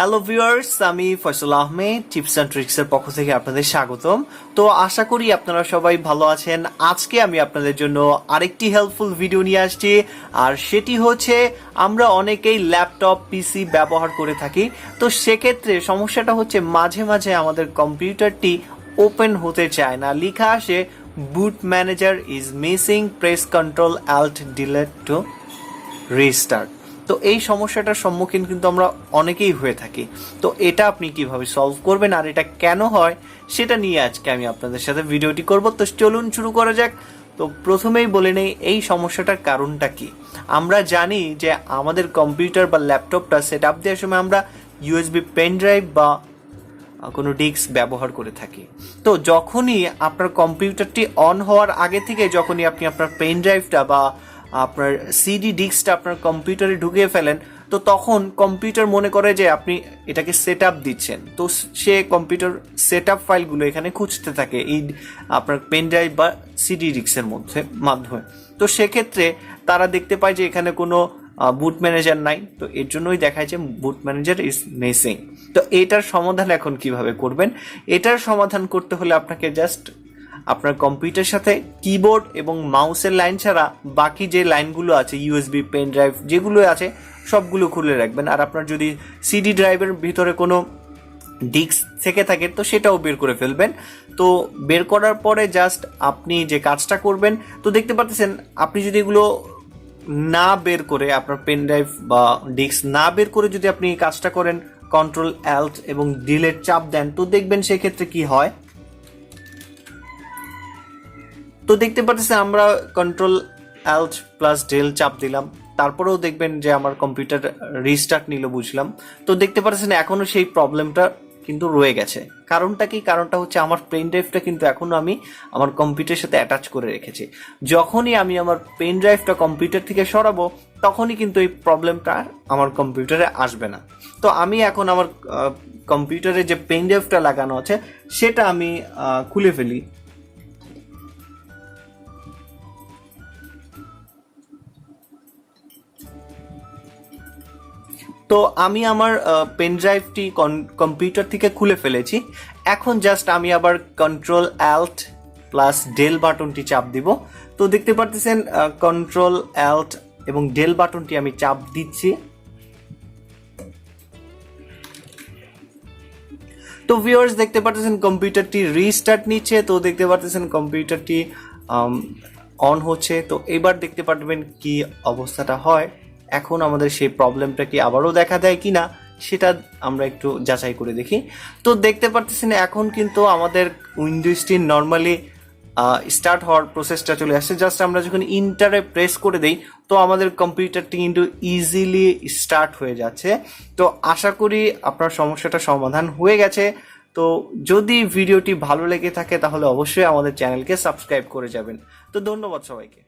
Hello viewers, আমি Faisal Ahmed tips and ট্রিক্সের পক্ষ থেকে আপনাদের স্বাগতম। তো আশা করি আপনারা সবাই ভালো আছেন। আজকে আমি আপনাদের জন্য আরেকটি হেল্পফুল ভিডিও নিয়ে আসছি, আর সেটি হচ্ছে আমরা অনেকেই ল্যাপটপ পিসি ব্যবহার করে থাকি। তো সেক্ষেত্রে সমস্যাটা হচ্ছে মাঝে মাঝে আমাদের কম্পিউটারটি ওপেন হতে চায় না, লেখা আসে boot manager is missing, press Ctrl+Alt+Del to restart. তো এই সমস্যাটার সম্মুখীন কিন্তু আমরা অনেকেই হয়ে থাকি। তো এটা আপনি কিভাবে সলভ করবেন আর এটা কেন হয় সেটা নিয়ে আজকে আমি আপনাদের সাথে ভিডিওটি করব। তো চলুন শুরু করা যাক। তো প্রথমেই বলে নেই এই সমস্যাটার কারণটা কি। আমরা জানি যে আমাদের কম্পিউটার বা ল্যাপটপটা সেট আপ দেওয়ার সময় আমরা ইউএসবি পেন ড্রাইভ বা কোনো ডিস্ক ব্যবহার করে থাকি। তো যখনই আপনার কম্পিউটারটি অন হওয়ার আগে থেকে যখনই আপনি আপনার পেন ড্রাইভটা বা আপনার সিডি ডিস্কটা আপনার কম্পিউটারে ঢুকিয়ে ফেলেন, তো তখন কম্পিউটার মনে করে যে আপনি এটাকে সেট আপ দিচ্ছেন। তো সে কম্পিউটার সেট আপ ফাইলগুলো এখানে খুঁজতে থাকে এই আপনার পেন ড্রাইভ বা সিডি ডিস্কের মাধ্যমে। তো সেক্ষেত্রে তারা দেখতে পায় যে এখানে কোনো বুট ম্যানেজার নাই। তো এর জন্যই দেখায় যে বুট ম্যানেজার ইজ মিসিং। তো এটার সমাধান এখন কিভাবে করবেন? এটার সমাধান করতে হলে আপনাকে জাস্ট আপনার কম্পিউটারের সাথে কিবোর্ড এবং মাউসের লাইন ছাড়া বাকি যে লাইনগুলো আছে, ইউএসবি পেন ড্রাইভ যেগুলো আছে সবগুলো খুলে রাখবেন। আর আপনার যদি সিডি ড্রাইভের ভিতরে কোনো ডিস্ক থেকে থাকে তো সেটাও বের করে ফেলবেন। তো বের করার পরে জাস্ট আপনি যে কাজটা করবেন, তো দেখতে পাচ্ছেন আপনি যদি এগুলো না বের করে আপনার পেন ড্রাইভ বা ডিস্ক না বের করে যদি আপনি কাজটা করেন, Ctrl+Alt এবং ডিলেট চাপ দেন, তো দেখবেন সেক্ষেত্রে কি হয়। তো দেখতে পাচ্ছেন আমরা Ctrl+Alt+Del চাপ দিলাম, তারপরেও দেখবেন যে আমার কম্পিউটার রিস্টার্ট নিল, বুঝলাম। তো দেখতে পাচ্ছেন এখনো সেই প্রবলেমটা কিন্তু রয়ে গেছে। কারণটা কি? কারণটা হচ্ছে আমার পেন ড্রাইভটা কিন্তু এখনো আমি আমার কম্পিউটারের সাথে অ্যাটাচ করে রেখেছি। যখনই আমি আমার পেন ড্রাইভটা কম্পিউটার থেকে সরাবো তখনই কিন্তু এই প্রবলেমটা আমার কম্পিউটারে আসবে না। তো আমি এখন আমার কম্পিউটারে যে পেন ড্রাইভটা লাগানো আছে সেটা আমি খুলে ফেলি। তো আমি আমার পেন ড্রাইভটি কম্পিউটার থেকে খুলে ফেলেছি। এখন জাস্ট আমি আবার Ctrl+Alt+Del বাটনটি চাপ দিব। তো দেখতে পাচ্ছেন Ctrl+Alt এবং Del বাটনটি আমি চাপ দিচ্ছি। তো ভিউয়ার্স দেখতে পাচ্ছেন কম্পিউটারটি রিস্টার্ট নিচ্ছে। তো দেখতে পাচ্ছেন কম্পিউটারটি অন হচ্ছে। তো এবার দেখতে পারবেন কি অবস্থাটা হয়। এখন আমাদের সেই প্রবলেমটা কি আবারও দেখা দেয় কিনা সেটা আমরা একটু যাচাই করে দেখি। তো দেখতে পাচ্ছেন এখন কিন্তু আমাদের উইন্ডোজটি নর্মালি স্টার্ট হওয়ার প্রসেসটা চলে আসছে। জাস্ট আমরা যখন ইন্টারে প্রেস করে দেই তো আমাদের কম্পিউটারটি কিন্তু ইজিলি স্টার্ট হয়ে যাচ্ছে। তো আশা করি আপনার সমস্যাটা সমাধান হয়ে গেছে। তো যদি ভিডিওটি ভালো লেগে থাকে তাহলে অবশ্যই আমাদের চ্যানেলকে সাবস্ক্রাইব করে যাবেন। তো ধন্যবাদ সবাইকে।